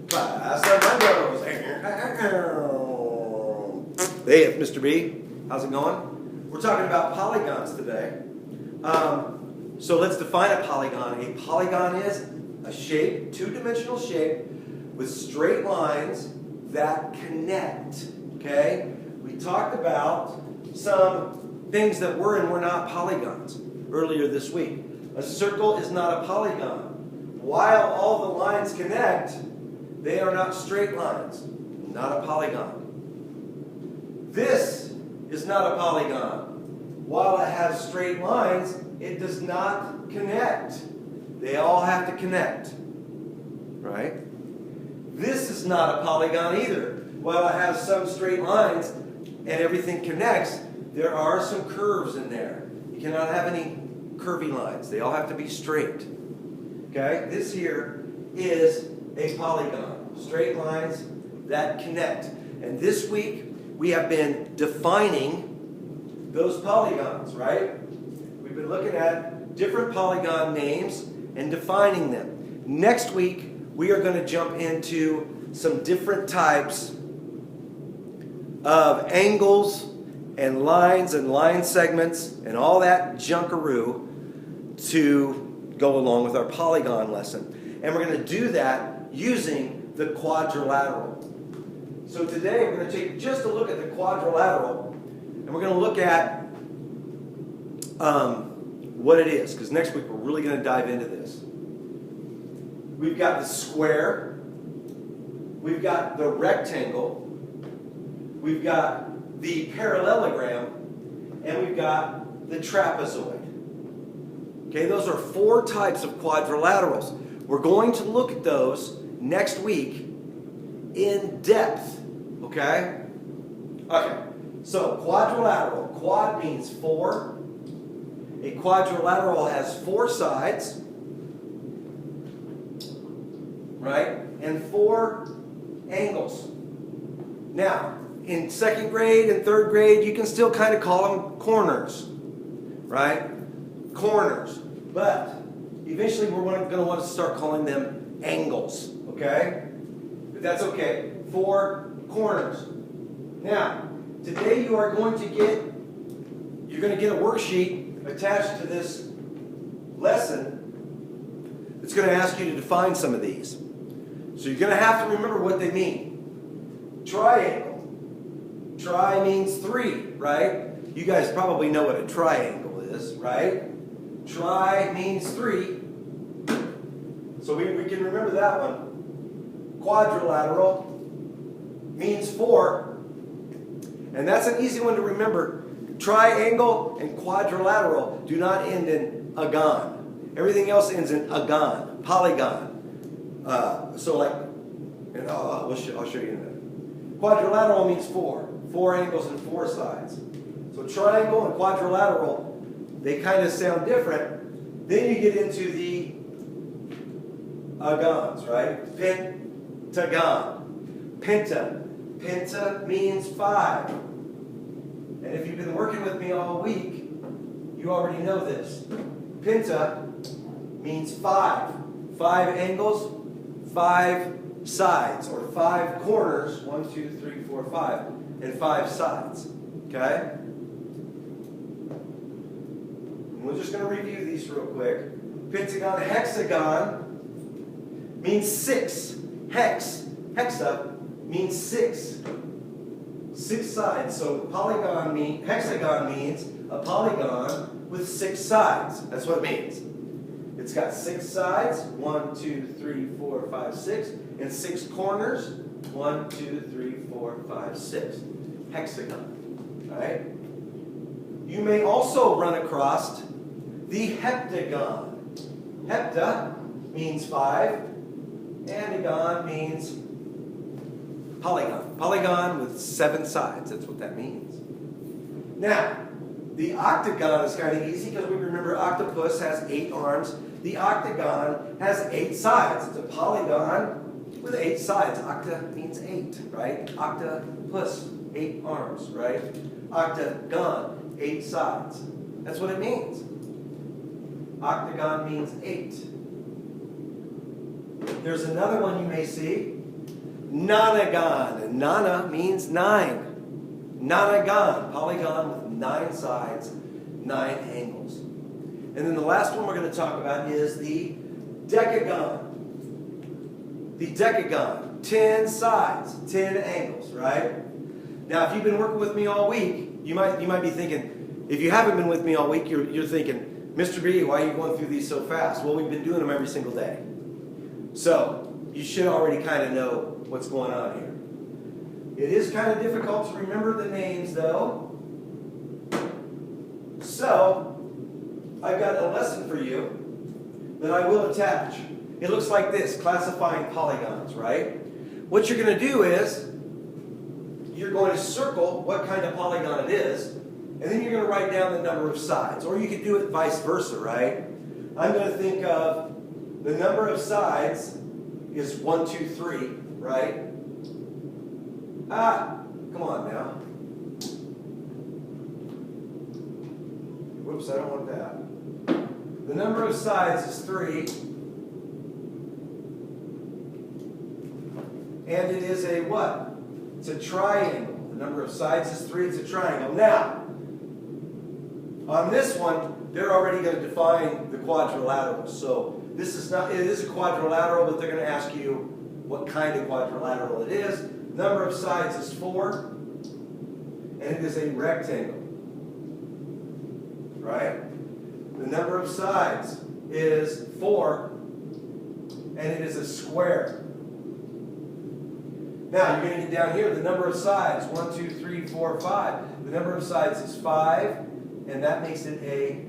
Class of Mundos. Hey, it's Mr. B. How's it going? We're talking about polygons today. So let's define a polygon. A polygon is a shape, two-dimensional shape, with straight lines that connect. Okay? We talked about some things that were and were not polygons earlier this week. A circle is not a polygon. While all the lines connect, they are not straight lines, not a polygon. This is not a polygon. While it has straight lines, it does not connect. They all have to connect, right? This is not a polygon either. While it has some straight lines and everything connects, there are some curves in there. You cannot have any curvy lines. They all have to be straight. Okay? This here is a polygon. Straight lines that connect. And this week, we have been defining those polygons, right? We've been looking at different polygon names and defining them. Next week, we are going to jump into some different types of angles and lines and line segments and all that junkaroo to go along with our polygon lesson. And we're going to do that using the quadrilateral. So today we're going to take just a look at the quadrilateral, and we're going to look at what it is, because next week we're really going to dive into this. We've got the square, we've got the rectangle, we've got the parallelogram, and we've got the trapezoid. Okay, those are four types of quadrilaterals. We're going to look at those next week in depth. Okay? Okay, so quadrilateral. Quad means four. A quadrilateral has four sides, right? And four angles. Now, in second grade and third grade, you can still kind of call them corners, right? Corners. But eventually we're going to want to start calling them angles, okay? But that's okay. Four corners. Now, today you're going to get a worksheet attached to this lesson that's going to ask you to define some of these. So you're going to have to remember what they mean. Triangle. Tri means three, right? You guys probably know what a triangle is, right? Tri means three. So we can remember that one. Quadrilateral means four. And that's an easy one to remember. Triangle and quadrilateral do not end in agon. Everything else ends in agon, polygon. So like, I'll show you in a minute. Quadrilateral means four. Four angles and four sides. So triangle and quadrilateral, they kind of sound different. Then you get into the agons, right? Pentagon. Penta means five. And if you've been working with me all week, you already know this. Penta means five. Five angles, five sides, or five corners. 1, 2, 3, 4, 5. And five sides. Okay? We're just going to review these real quick. Pentagon, hexagon means six. Hexa means six. Six sides. So hexagon means a polygon with six sides. That's what it means. It's got six sides. 1, 2, 3, 4, 5, 6. And six corners. 1, 2, 3, 4, 5, 6. Hexagon. All right? You may also run across the heptagon. Hepta means five, and agon means polygon. Polygon with seven sides. That's what that means. Now, the octagon is kind of easy because we remember octopus has 8 arms. The octagon has 8 sides. It's a polygon with 8 sides. Octa means 8, right? Octopus, 8 arms, right? Octagon, 8 sides. That's what it means. Octagon means 8. There's another one you may see. nonagon. And nona means 9. Nonagon, polygon with 9 sides, 9 angles. And then the last one we're going to talk about is the decagon. The decagon, 10 sides, 10 angles, right? Now, if you've been working with me all week, you might be thinking, if you haven't been with me all week, you're thinking, Mr. B, why are you going through these so fast? Well, we've been doing them every single day. So, you should already kind of know what's going on here. It is kind of difficult to remember the names, though. So, I've got a lesson for you that I will attach. It looks like this, classifying polygons, right? What you're going to do is, you're going to circle what kind of polygon it is, and then you're going to write down the number of sides. Or you could do it vice versa, right? I'm going to think of the number of sides is 1, 2, 3, right? Come on now. Whoops, I don't want that. The number of sides is 3. And it is a what? It's a triangle. The number of sides is 3. It's a triangle. Now, on this one, they're already going to define the quadrilateral. So this is not, it is a quadrilateral, but they're going to ask you what kind of quadrilateral it is. Number of sides is 4, and it is a rectangle. Right? The number of sides is 4, and it is a square. Now, you're going to get down here, the number of sides, 1, 2, 3, 4, 5. The number of sides is 5, and that makes it a